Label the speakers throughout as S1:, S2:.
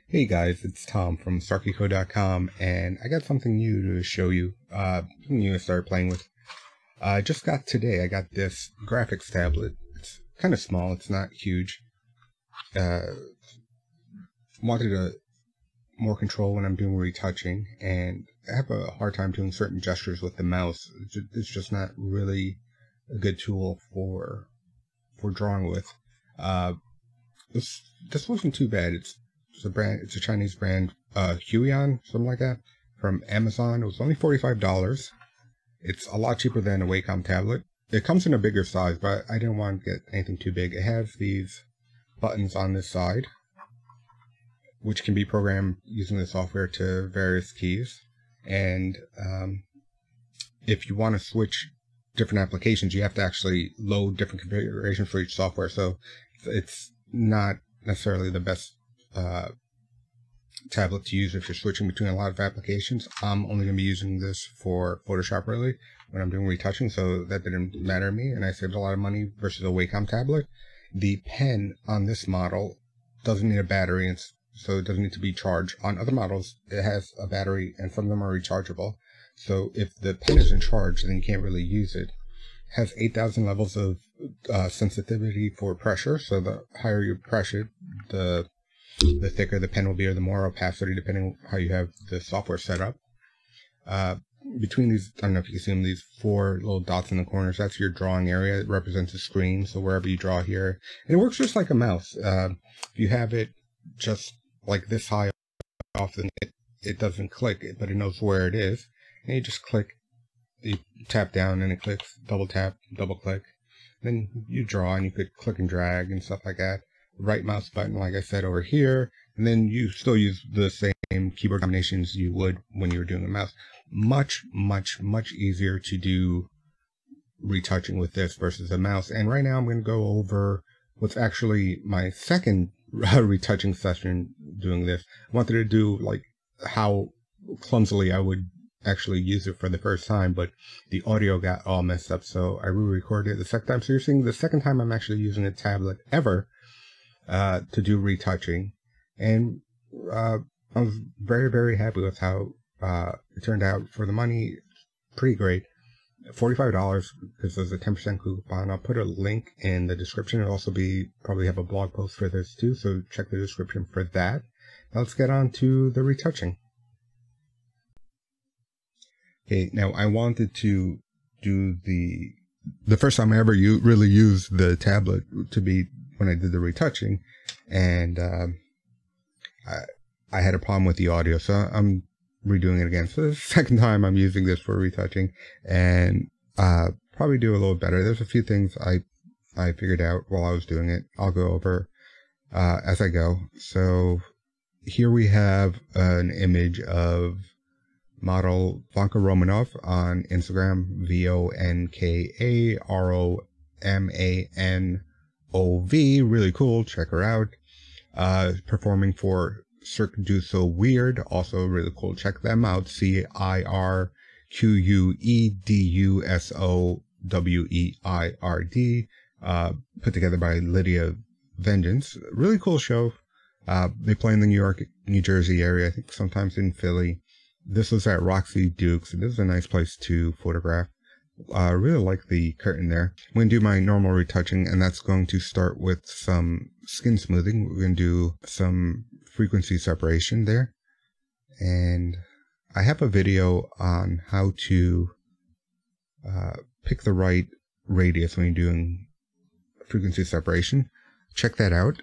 S1: Hey guys, it's Tom from StarkeyCode.com, and I got something new to show you. Something new to start playing with. I just got today. I got this graphics tablet. It's kind of small. It's not huge. Wanted more control when I'm doing retouching, and I have a hard time doing certain gestures with the mouse. It's just not really a good tool for drawing with. This wasn't too bad. It's a brand. It's a Chinese brand, Huion, something like that, from Amazon. It was only $45. It's a lot cheaper than a Wacom tablet. It comes in a bigger size, but I didn't want to get anything too big. It has these buttons on this side, which can be programmed using the software to various keys. And if you want to switch different applications, you have to actually load different configurations for each software. So it's not necessarily the best tablet to use if you're switching between a lot of applications. I'm only going to be using this for Photoshop really when I'm doing retouching, so that didn't matter to me, and I saved a lot of money versus a Wacom tablet. The pen on this model doesn't need a battery, and so it doesn't need to be charged. On other models, it has a battery, and some of them are rechargeable. So if the pen isn't charged, then you can't really use it. It has 8,000 levels of sensitivity for pressure, so the higher you press it, the thicker the pen will be, or the more opacity, depending on how you have the software set up. Between these, I don't know if you can see them, these four little dots in the corners, that's your drawing area. It represents a screen, so wherever you draw here. And it works just like a mouse. If you have it just like this high off, then it doesn't click, but it knows where it is. And you just click, you tap down and it clicks, double tap, double click. Then you draw, and you could click and drag and stuff like that. Right mouse button, like I said, over here, and then you still use the same keyboard combinations you would when you were doing a mouse. Much easier to do retouching with this versus a mouse. And right now I'm going to go over what's actually my second retouching session doing this. I wanted to do like how clumsily I would actually use it for the first time, but the audio got all messed up, so I re-recorded it the second time. So you're seeing the second time I'm actually using a tablet ever to do retouching, and I was very happy with how it turned out. For the money, pretty great. $45 because there's a 10% coupon. I'll put a link in the description. It'll also probably have a blog post for this too, so check the description for that. Now let's get on to the retouching. Okay, now I wanted to do the first time I ever really used the tablet to be when I did the retouching, and I had a problem with the audio, so I'm redoing it again. So the second time I'm using this for retouching, and probably do a little better. There's a few things I figured out while I was doing it. I'll go over as I go. So here we have an image of model Vanka Romanov on Instagram, VONKAROMANOV. Really cool. Check her out. Performing for Cirque du Soleil, also really cool. Check them out. CIRQUEDUSOWEIRD. Put together by Lydia Vengeance. Really cool show. They play in the New York, New Jersey area. I think sometimes in Philly. This was at Roxy Dukes. This is a nice place to photograph. I really like the curtain there. I'm going to do my normal retouching, and that's going to start with some skin smoothing. We're going to do some frequency separation there. And I have a video on how to pick the right radius when you're doing frequency separation. Check that out.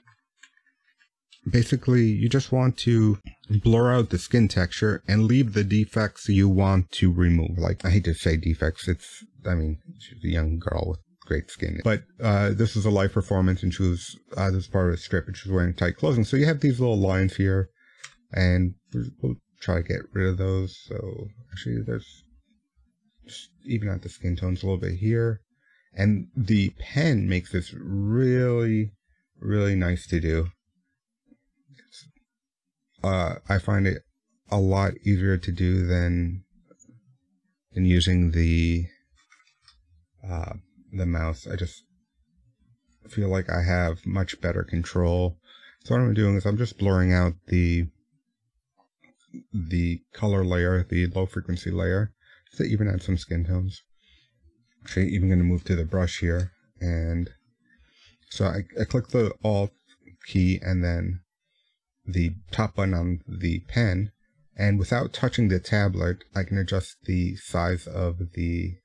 S1: Basically, you just want to blur out the skin texture and leave the defects you want to remove. Like, I hate to say defects. She's a young girl with great skin. But this is a live performance, and she was, this is part of a strip, and she was wearing tight clothing. So you have these little lines here, and we'll try to get rid of those. So actually, there's just even out the skin tones a little bit here. And the pen makes this really nice to do. I find it a lot easier to do than using the mouse. I just feel like I have much better control. So what I'm doing is I'm just blurring out the color layer, the low frequency layer, just to even add some skin tones. Actually, even going to move to the brush here, and so I click the Alt key and then the top button on the pen, and without touching the tablet, I can adjust the size of the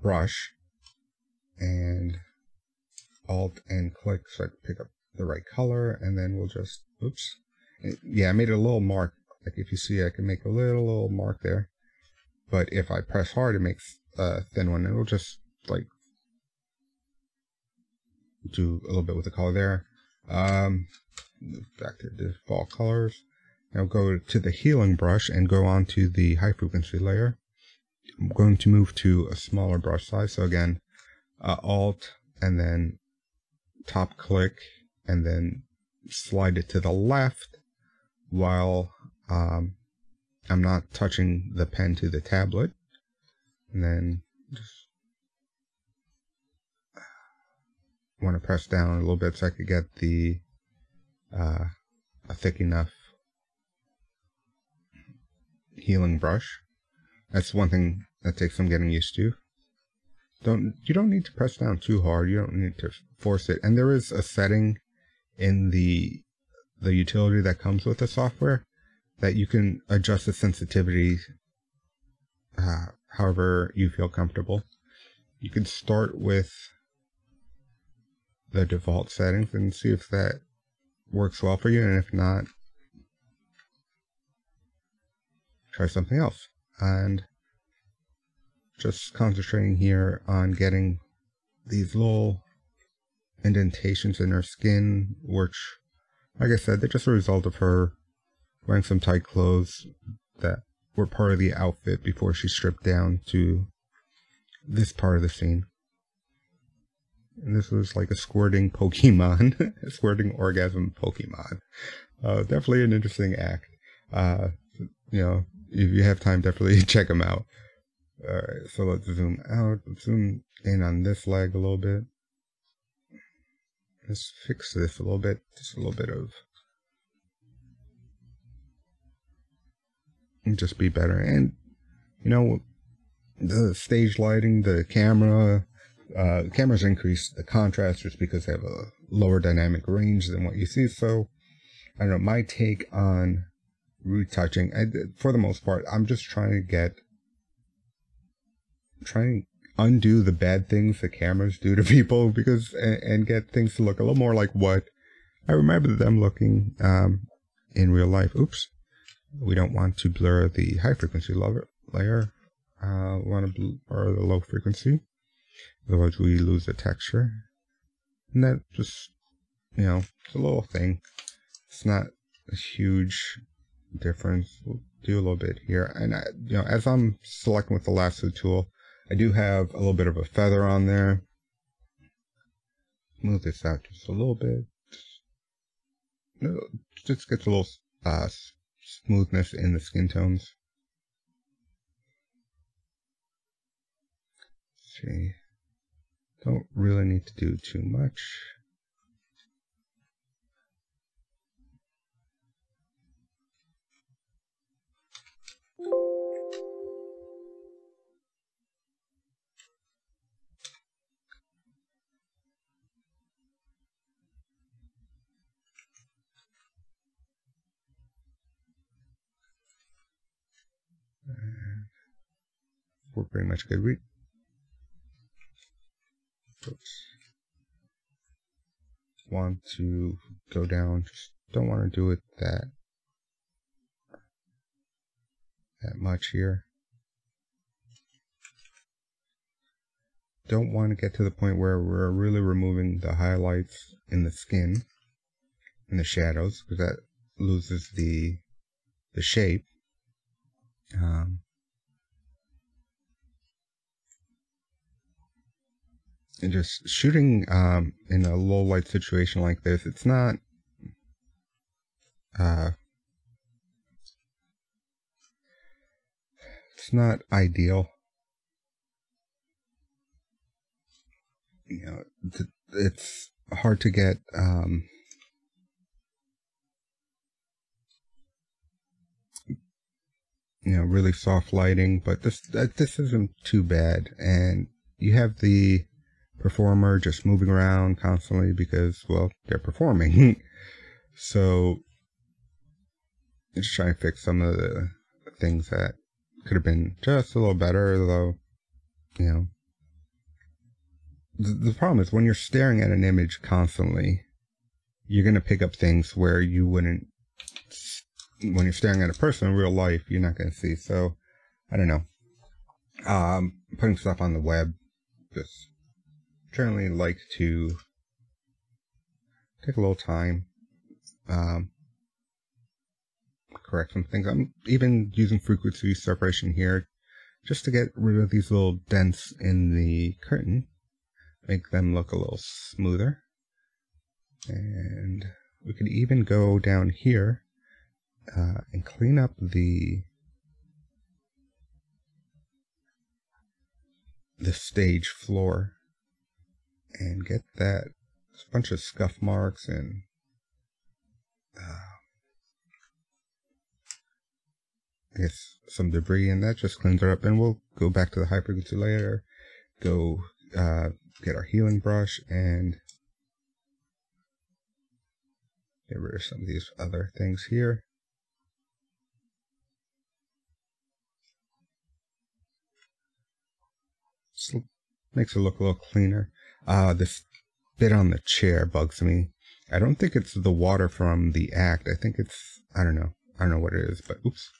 S1: brush, and Alt and click so I can pick up the right color, and then we'll just, oops, yeah, I made a little mark. Like if you see, I can make a little mark there, but if I press hard, it makes a thin one, and we'll just like do a little bit with the color there. Move back to default colors. Now go to the healing brush and go on to the high frequency layer. I'm going to move to a smaller brush size. So again, Alt and then top click and then slide it to the left while I'm not touching the pen to the tablet. And then just want to press down a little bit so I could get the a thick enough healing brush. That's one thing that takes some getting used to. You don't need to press down too hard. You don't need to force it. And there is a setting in the utility that comes with the software that you can adjust the sensitivity however you feel comfortable. You can start with the default settings and see if that works well for you, and if not, try something else. And just concentrating here on getting these little indentations in her skin, which, like I said, they're just a result of her wearing some tight clothes that were part of the outfit before she stripped down to this part of the scene. And this was like a squirting Pokemon, a squirting orgasm Pokemon. Definitely an interesting act. You know, if you have time, definitely check them out. Alright, so let's zoom out. Let's zoom in on this leg a little bit. Let's fix this a little bit. Just a little bit of... just be better. And, you know, the stage lighting, the cameras increase the contrast just because they have a lower dynamic range than what you see. So, I don't know, my take on retouching, for the most part, I'm just trying to undo the bad things that cameras do to people, because and get things to look a little more like what I remember them looking in real life. Oops, we don't want to blur the high frequency layer. We want to blur the low frequency, otherwise we lose the texture. And that just, you know, it's a little thing. It's not a huge difference. We'll do a little bit here, and you know, as I'm selecting with the lasso tool, I do have a little bit of a feather on there. Move this out just a little bit. Just gets a little smoothness in the skin tones. Let's see, don't really need to do too much. We're pretty much good. Want to go down, just don't want to do it that much here. Don't want to get to the point where we're really removing the highlights in the skin and the shadows, because that loses the shape. And just shooting in a low light situation like this, it's not ideal. You know, it's hard to get really soft lighting, but this isn't too bad. And you have the performer just moving around constantly because, well, they're performing. So just trying to fix some of the things that could have been just a little better, though. The problem is when you're staring at an image constantly, you're going to pick up things where you wouldn't. When you're staring at a person in real life, you're not going to see. So, I don't know. Putting stuff on the web, just generally like to take a little time, correct some things. I'm even using frequency separation here just to get rid of these little dents in the curtain, make them look a little smoother. And we could even go down here and clean up the stage floor and get that bunch of scuff marks and I guess some debris, and that just cleans it up. And we'll go back to the high frequency layer, go get our healing brush and get rid of some of these other things here. Just makes it look a little cleaner. This bit on the chair bugs me. I don't think it's the water from the act. I think it's, I don't know what it is, but oops.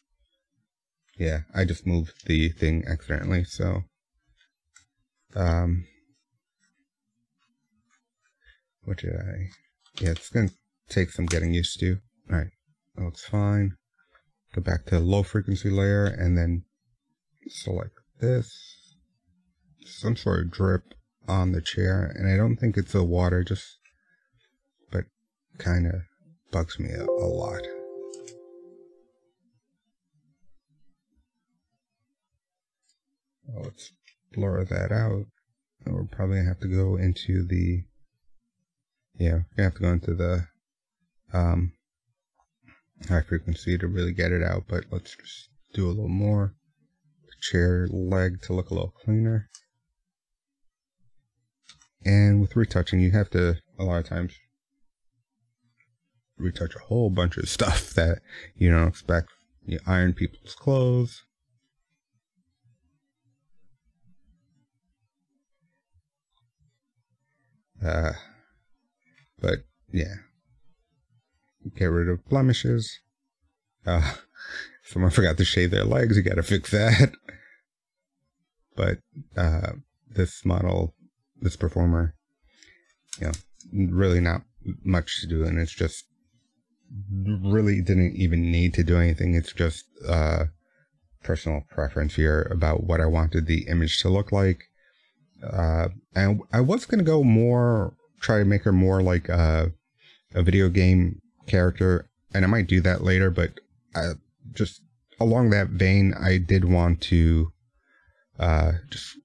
S1: Yeah, I just moved the thing accidentally, so what did I? Yeah, it's gonna take some getting used to. Alright, that looks fine. Go back to the low frequency layer and then select this. Some sort of drip on the chair, and I don't think it's the water, but kind of bugs me a lot. Let's blur that out. And we're probably gonna have to go into the high frequency to really get it out, but let's just do a little more. The chair leg to look a little cleaner. And with retouching, you have to, a lot of times, retouch a whole bunch of stuff that you don't expect. You iron people's clothes. But yeah, get rid of blemishes. Someone forgot to shave their legs. You gotta fix that. But this model, this performer, really not much to do, and it's just really didn't even need to do anything. It's just personal preference here about what I wanted the image to look like. And I was gonna go try to make her more like a video game character, and I might do that later, but just along that vein, I did want to just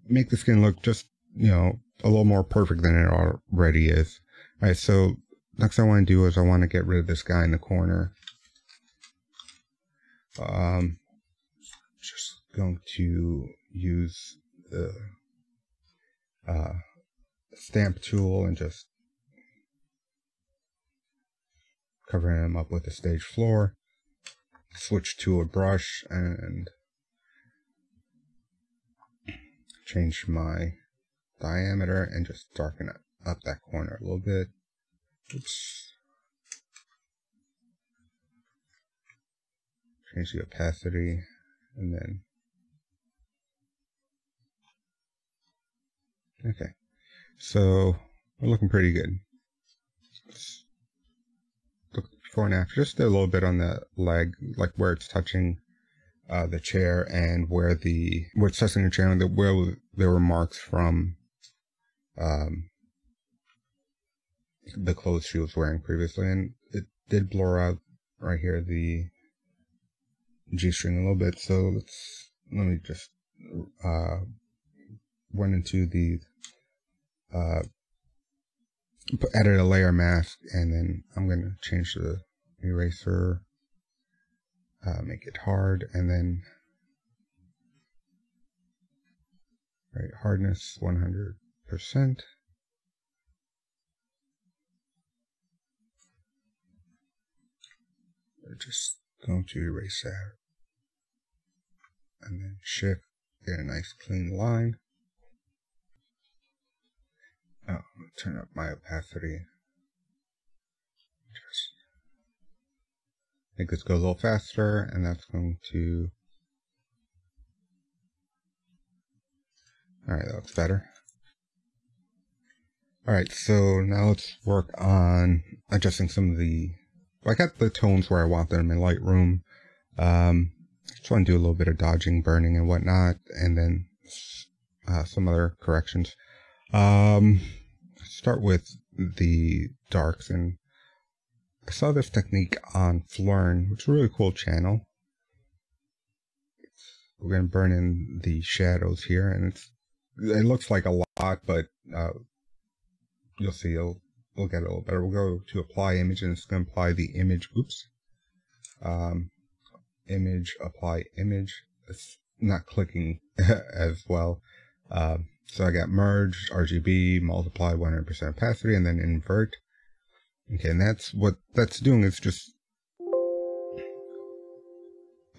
S1: make the skin look just, a little more perfect than it already is. Alright, so next I want to do is I want to get rid of this guy in the corner. Just going to use the stamp tool and just cover him up with the stage floor. Switch to a brush and change my diameter and just darken up that corner a little bit. Oops. Change the opacity and then okay, so we're looking pretty good. Let's look before and after, just a little bit on the leg, like where it's touching the chair and where it's touching the chair and where there were marks from the clothes she was wearing previously, and it did blur out right here the G-string a little bit. So let me just went into the added a layer mask, and then I'm going to change the eraser make it hard, and then hardness 100%. We're just going to erase that, and then shift, get a nice clean line. Oh, turn up my opacity. Just make this go a little faster, and that's going to. Alright, that looks better. Alright, so now let's work on adjusting some of the. I got the tones where I want them in Lightroom. Just want to do a little bit of dodging, burning, and whatnot, and then some other corrections. Start with the darks, and I saw this technique on Flurn, which is a really cool channel. We're going to burn in the shadows here, and it looks like a lot, but you'll see we'll get a little better. We'll go to apply image, and it's going to apply the image. Oops. Image, apply image. It's not clicking as well. So I got merge, RGB, multiply 100% opacity, and then invert. Okay, and that's what that's doing. It's just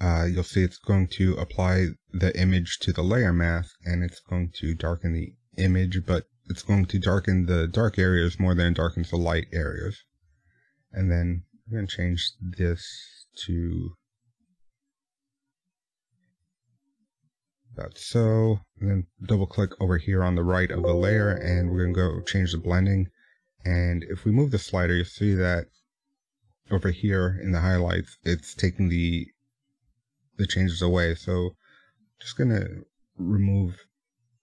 S1: you'll see it's going to apply the image to the layer mask, and it's going to darken the image, but it's going to darken the dark areas more than it darkens the light areas. And then I'm going to change this to about so, and then double click over here on the right of the layer, and we're going to go change the blending. And if we move the slider, you'll see that over here in the highlights, it's taking the changes away. So just going to remove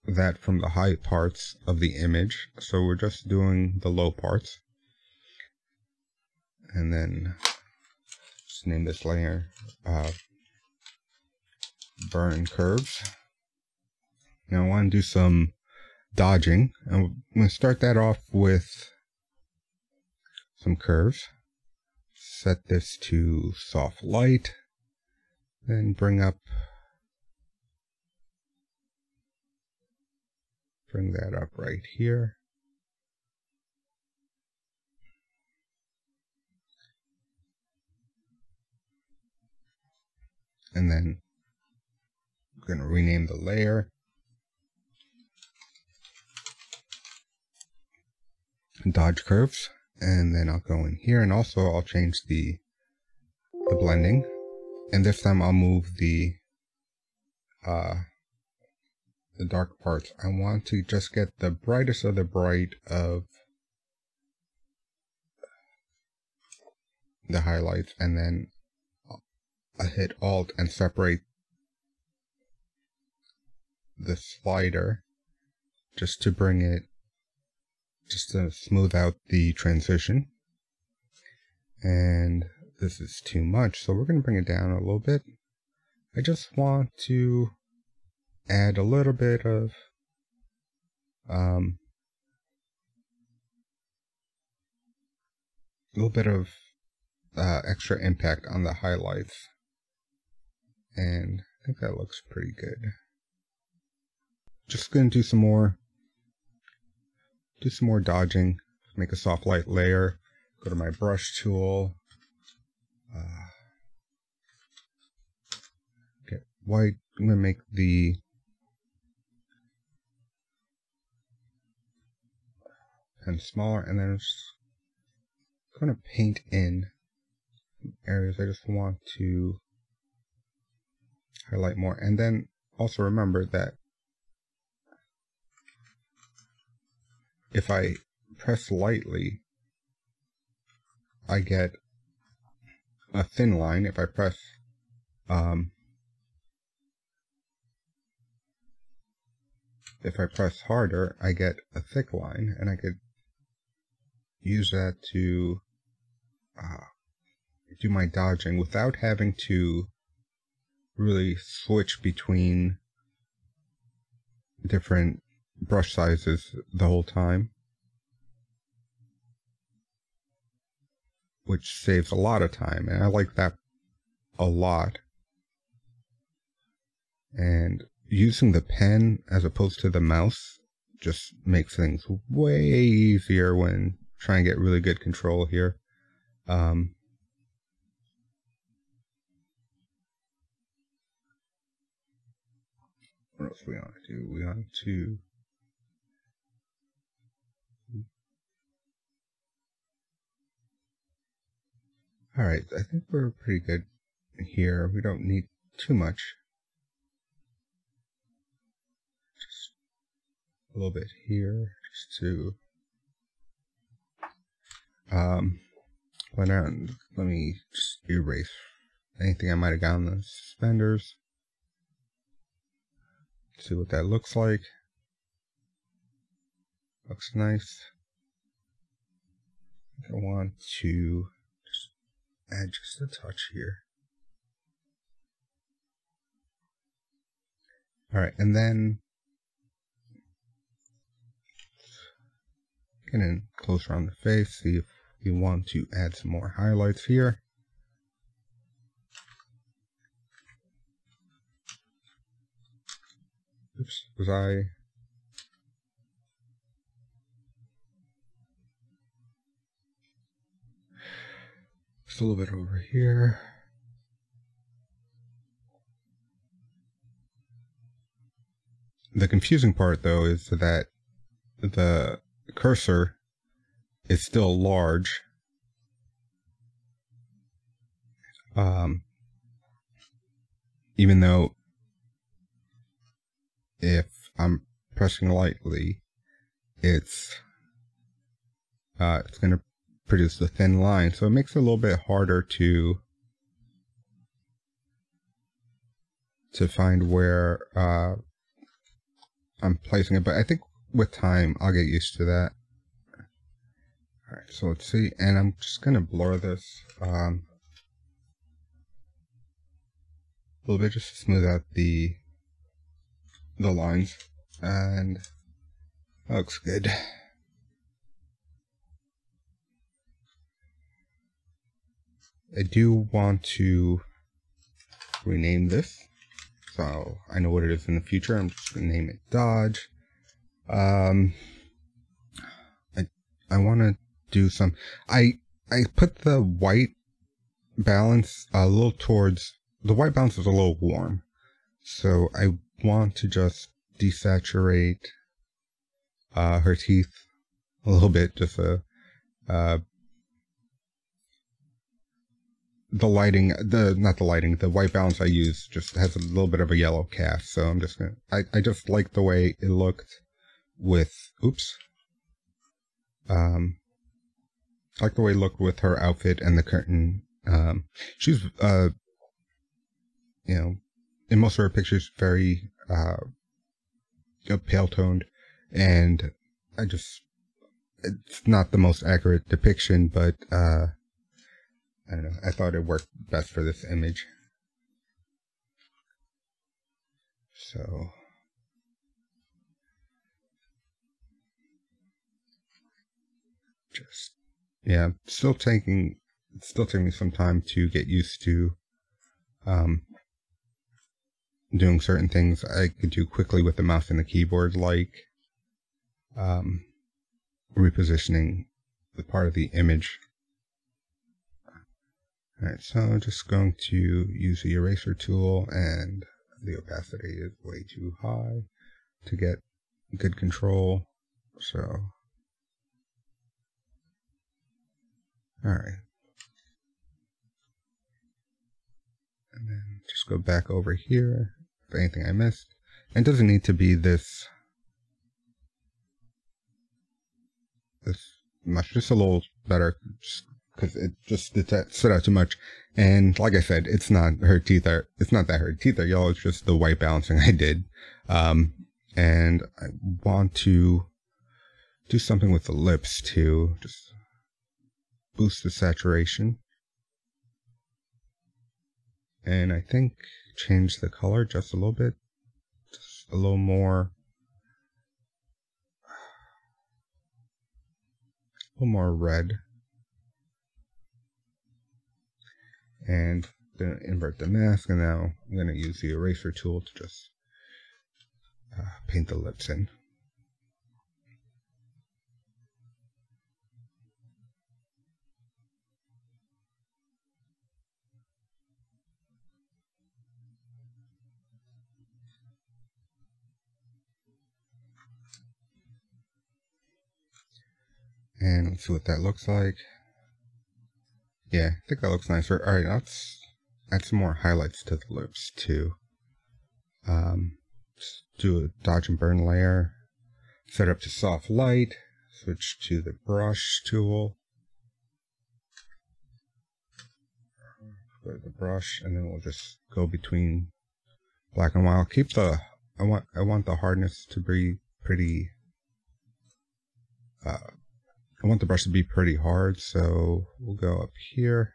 S1: that from the high parts of the image. So we're just doing the low parts. And then just name this layer Burn Curves. Now I want to do some dodging. I'm going to start that off with some curves. Set this to soft light. Then bring that up right here. And then I'm going to rename the layer. Dodge curves. And then I'll go in here, and also I'll change the blending. And this time I'll move the dark parts. I want to just get the brightest of the bright of the highlights, and then I hit Alt and separate the slider just to bring it, just to smooth out the transition. And this is too much, so we're going to bring it down a little bit. I just want to add a little bit of extra impact on the highlights, and I think that looks pretty good. Just going to do some more dodging. Make a soft light layer. Go to my brush tool. Get white. I'm going to make the pen smaller, and then I'm just going to paint in areas I just want to highlight more. And then also remember that if I press lightly, I get a thin line. If I press harder, I get a thick line, and I could use that to do my dodging without having to really switch between different brush sizes the whole time, which saves a lot of time, and I like that a lot. And using the pen as opposed to the mouse just makes things way easier when trying to get really good control here. What else we want to do? We want to alright, I think we're pretty good here. We don't need too much. Just a little bit here, just to let me just erase anything I might have got on the suspenders. See what that looks like. Looks nice. I want to just add just a touch here. Alright, and then get in closer on the face, see if you want to add some more highlights here. Oops, was I? Just a little bit over here. The confusing part, though, is that the cursor is still large. Even though if I'm pressing lightly, it's going to produce the thin line, so it makes it a little bit harder to find where I'm placing it, but I think with time I'll get used to that. Alright, so let's see, and I'm just going to blur this a little bit just to smooth out the lines, and that looks good. I do want to rename this, so I know what it is in the future. I'm just going to name it Dodge. I want to do some. I put the white balance a little towards, the white balance is a little warm, so I want to just desaturate her teeth a little bit, just the white balance I use just has a little bit of a yellow cast, so I'm just gonna, I just like the way it looked with, I like the way it looked with her outfit and the curtain. She's, you know, in most of her pictures, very, pale toned, and it's not the most accurate depiction, but, I don't know, I thought it worked best for this image. So, just, yeah, still taking me some time to get used to, doing certain things I could do quickly with the mouse and the keyboard, like, repositioning the part of the image. Alright, so I'm just going to use the eraser tool, and the opacity is way too high to get good control, so, alright. And then just go back over here, if anything I missed. And it doesn't need to be this much, just a little better, because it just stood out too much. And like I said, it's not that her teeth are yellow, it's just the white balancing I did. And I want to do something with the lips too, just boost the saturation. And I think change the color just a little bit, just a little more red. And Then invert the mask, and now I'm going to use the eraser tool to just paint the lips in. And let's see what that looks like. Yeah, I think that looks nicer. Alright, let's add some more highlights to the lips too. Just do a dodge and burn layer. Set up to soft light. Switch to the brush tool. Go to the brush, and then we'll just go between black and white. Keep the I want the hardness to be pretty. I want the brush to be pretty hard, so we'll go up here.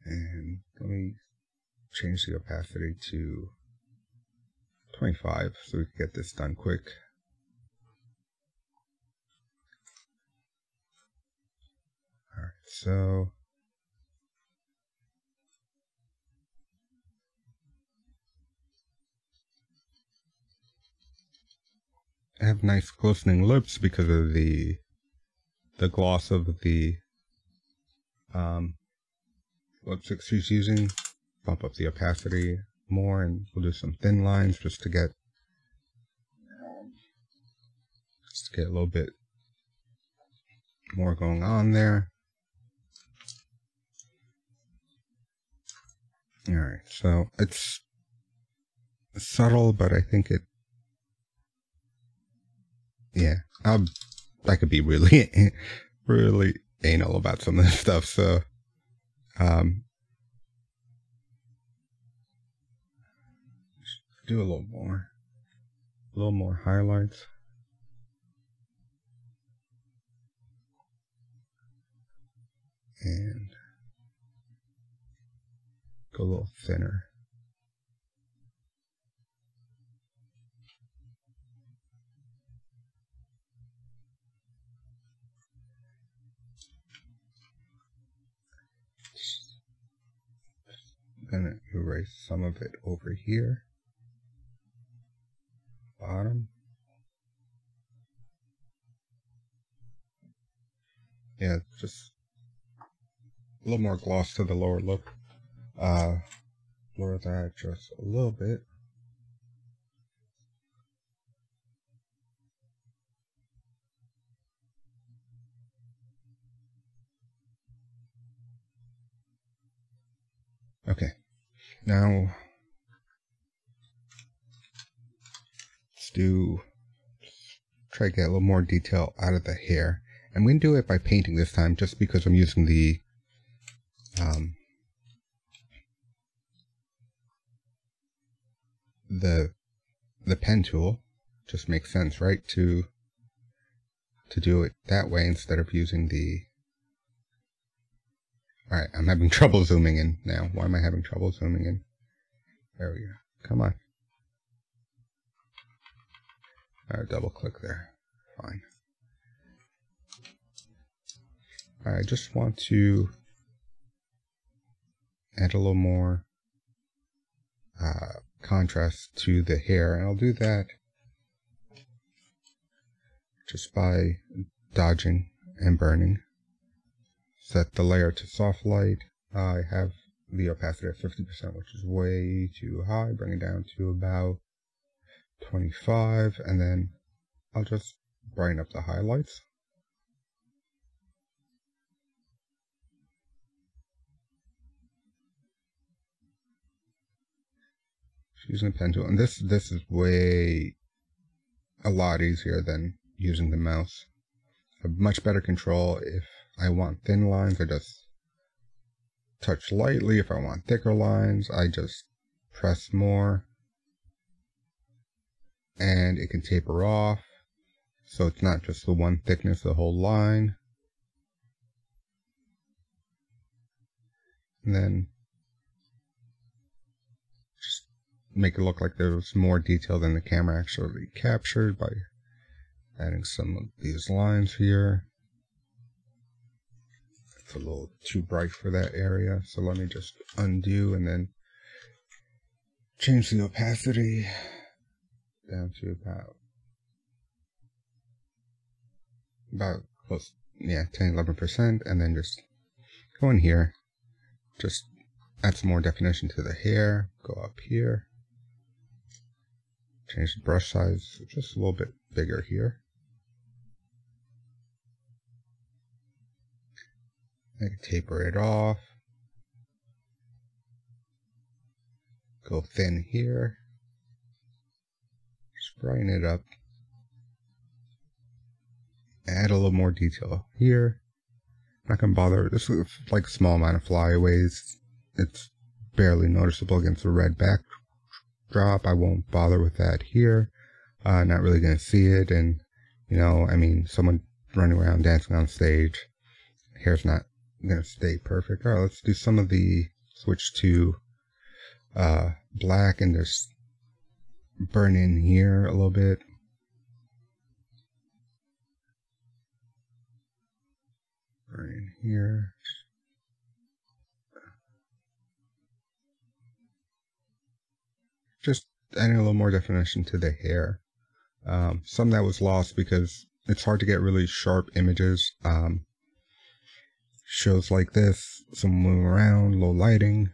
S1: And let me change the opacity to 25 so we can get this done quick. Alright, so I have nice glistening lips because of the gloss of the lipstick she's using. Bump up the opacity more, and we'll do some thin lines just to get a little bit more going on there. Alright, so it's subtle, but I think it, yeah, I could be really, really anal about some of this stuff, so, do a little more highlights. And go a little thinner. I'm gonna erase some of it over here. Bottom. Yeah, just a little more gloss to the lower lip. Lower that just a little bit. Okay, now try to get a little more detail out of the hair. I'm going to do it by painting this time, just because I'm using the pen tool. Just makes sense, right? To do it that way instead of using the. Alright, I'm having trouble zooming in now. Why am I having trouble zooming in? There we go. Come on. Alright, double click there. Fine. I just want to add a little more contrast to the hair, and I'll do that just by dodging and burning. Set the layer to soft light. I have the opacity at 50%, which is way too high. Bring it down to about 25, and then I'll just brighten up the highlights. Using the pen tool, and this is way a lot easier than using the mouse. I have much better control. If I want thin lines, I just touch lightly. If I want thicker lines, I just press more, and it can taper off, so it's not just the one thickness, the whole line. And then just make it look like there's more detail than the camera actually captured by adding some of these lines here. It's a little too bright for that area, so let me just undo and then change the opacity down to about close, yeah, 10-11%, and then just go in here, just add some more definition to the hair, go up here, change the brush size just a little bit bigger here. I can taper it off, go thin here, just brighten it up, add a little more detail here. I'm not going to bother, this is like a small amount of flyaways, it's barely noticeable against the red backdrop. I won't bother with that here, not really going to see it, and you know, I mean, someone running around dancing on stage, hair's not going to stay perfect. Alright, let's do some of the, switch to black and just burn in here a little bit. Burn in here. Just adding a little more definition to the hair. Some that was lost because it's hard to get really sharp images. Shows like this, some moving around, low lighting.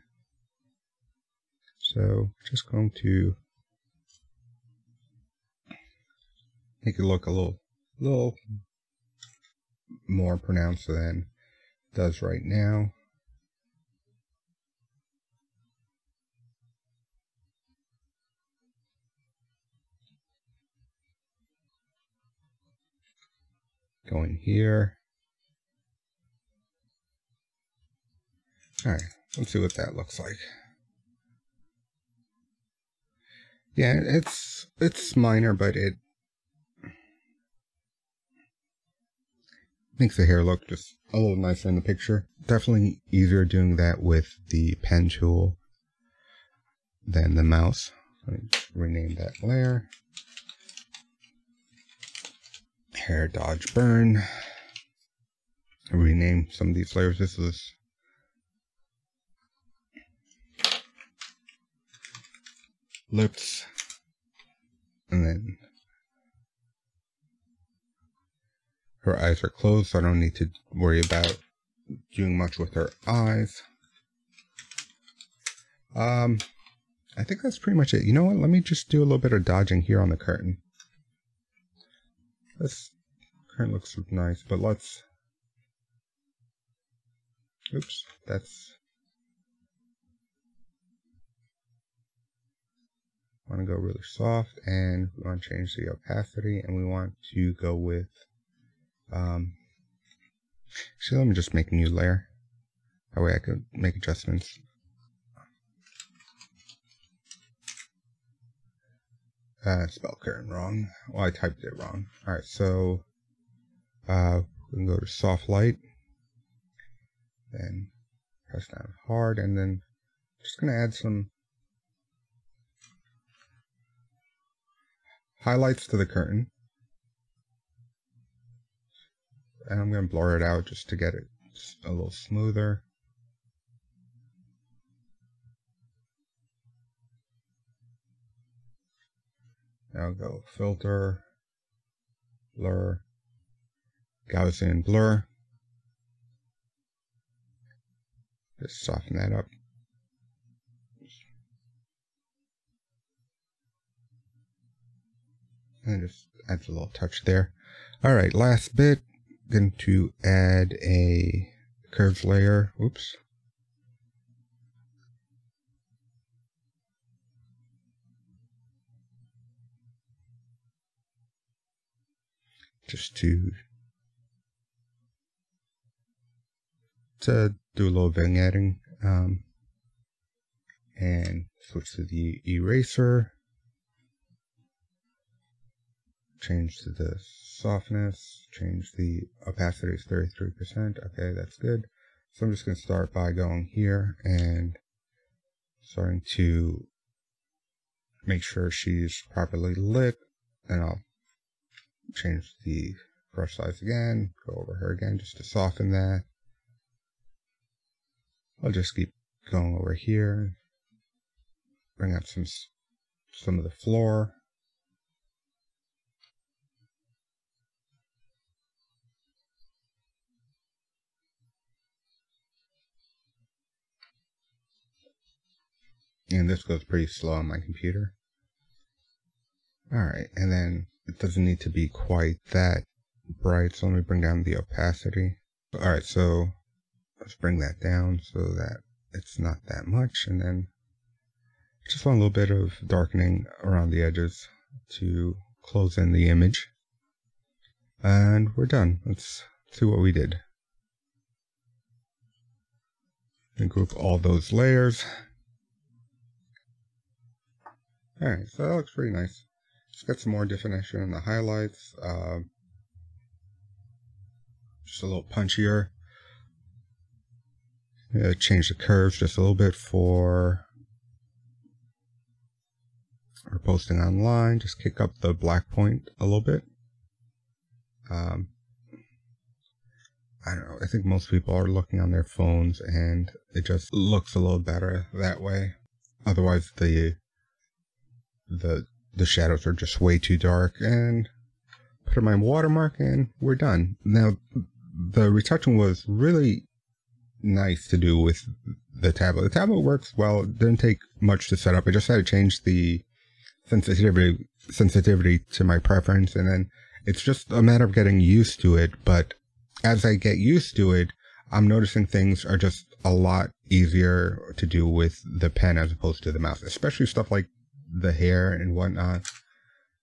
S1: So just going to make it look a little more pronounced than it does right now. Go in here. Alright, let's see what that looks like. Yeah, it's minor, but it makes the hair look just a little nicer in the picture. Definitely easier doing that with the pen tool than the mouse. Let me rename that layer. Hair dodge burn. Rename some of these layers. This is lips, and then her eyes are closed, so I don't need to worry about doing much with her eyes. I think that's pretty much it. You know what? Let me just do a little bit of dodging here on the curtain. This curtain looks nice, but let's... Oops, that's... I want to go really soft, and we want to change the opacity, and we want to go with... Actually, let me just make a new layer. That way I can make adjustments. Spell curtain wrong. Well, I typed it wrong. Alright, so we can go to soft light. Then press down hard, and then just going to add some highlights to the curtain. And I'm going to blur it out just to get it a little smoother. Now go filter, blur, Gaussian blur. Just soften that up. And just adds a little touch there. Alright, last bit. Going to add a curves layer. Oops. Just to do a little vignetting, and switch to the eraser. Change to the softness, change the opacity to 33%. Okay, that's good. So I'm just going to start by going here and starting to make sure she's properly lit, and I'll change the brush size again, go over her again just to soften that. I'll just keep going over here, bring up some of the floor. And this goes pretty slow on my computer. Alright, and then it doesn't need to be quite that bright, so let me bring down the opacity. Alright, so let's bring that down so that it's not that much, and then just want a little bit of darkening around the edges to close in the image. And we're done. Let's see what we did. And group all those layers. Alright, so that looks pretty nice. Just got some more definition in the highlights. Just a little punchier. Change the curves just a little bit for posting online. Just kick up the black point a little bit. I don't know. I think most people are looking on their phones, and it just looks a little better that way. Otherwise, the shadows are just way too dark. And put in my watermark, and we're done. Now, the retouching was really nice to do with the tablet. The tablet works well. It didn't take much to set up. I just had to change the sensitivity to my preference, and then it's just a matter of getting used to it. But as I get used to it, I'm noticing things are just a lot easier to do with the pen as opposed to the mouse, especially stuff like the hair and whatnot.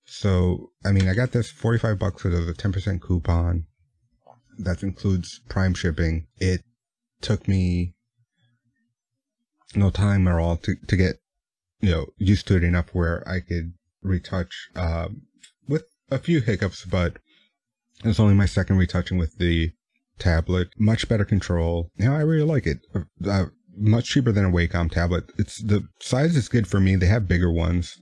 S1: So, I mean, I got this $45 so there's a 10% coupon. That includes Prime shipping. It took me no time at all to get, used to it enough where I could retouch, with a few hiccups, but it's only my second retouching with the tablet. Much better control. I really like it. Much cheaper than a Wacom tablet. The size is good for me. They have bigger ones.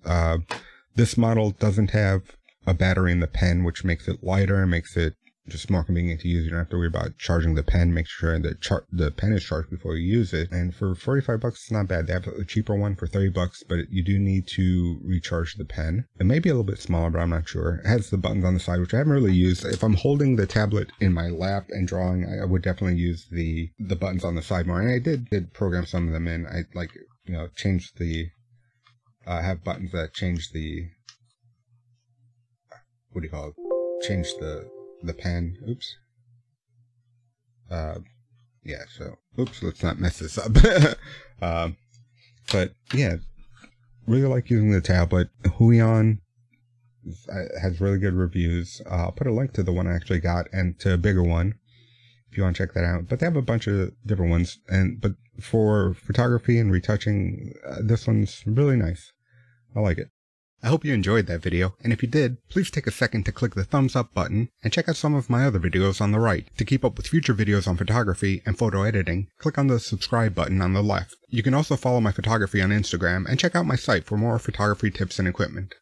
S1: This model doesn't have a battery in the pen, which makes it lighter and makes it just more convenient to use. You don't have to worry about charging the pen. Make sure that the pen is charged before you use it. And for $45, it's not bad. They have a cheaper one for $30, but you do need to recharge the pen. It may be a little bit smaller, but I'm not sure. It has the buttons on the side, which I haven't really used. If I'm holding the tablet in my lap and drawing, I would definitely use the buttons on the side more. And I did program some of them in. I change the have buttons that change the change the pen. Oops. Yeah, so oops, let's not mess this up. But yeah, really like using the tablet. Huion has really good reviews. I'll put a link to the one I actually got and to a bigger one if you want to check that out. But they have a bunch of different ones, but for photography and retouching, this one's really nice. I like it. I hope you enjoyed that video, and if you did, please take a second to click the thumbs up button and check out some of my other videos on the right. To keep up with future videos on photography and photo editing, click on the subscribe button on the left. You can also follow my photography on Instagram and check out my site for more photography tips and equipment.